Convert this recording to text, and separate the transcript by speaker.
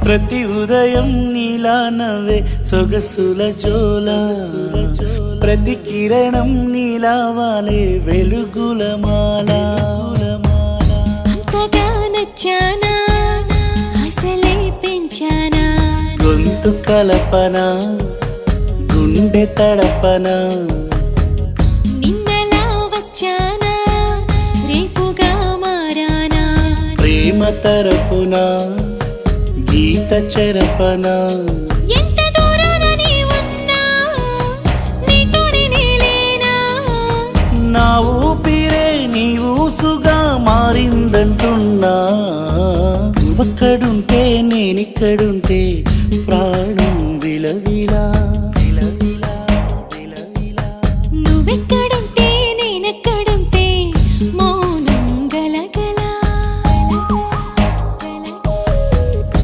Speaker 1: ప్రతి ఉదయం నీలా నవ్వే సొగసుల జోల, ప్రతి కిరణం నీలా వాలే వెలుగుల మాల.
Speaker 2: అంతగా నచ్చానా అసలే పెంచానా,
Speaker 1: గొంతు కలపన గుండె తడపన,
Speaker 2: నిన్నలా వచ్చానా రేపుగా మారానా,
Speaker 1: ప్రేమ తరపున గీత చెరపన.
Speaker 2: ఎంత దూరాన నీ ఉన్నా నీతోనే నేలేనా,
Speaker 1: నా ఊపిరే నీ ఊసుగా మారిందంటున్నా. నువ్వక్కడుంటే నేనిక్కడుంటే ప్రాణం విలవిలా.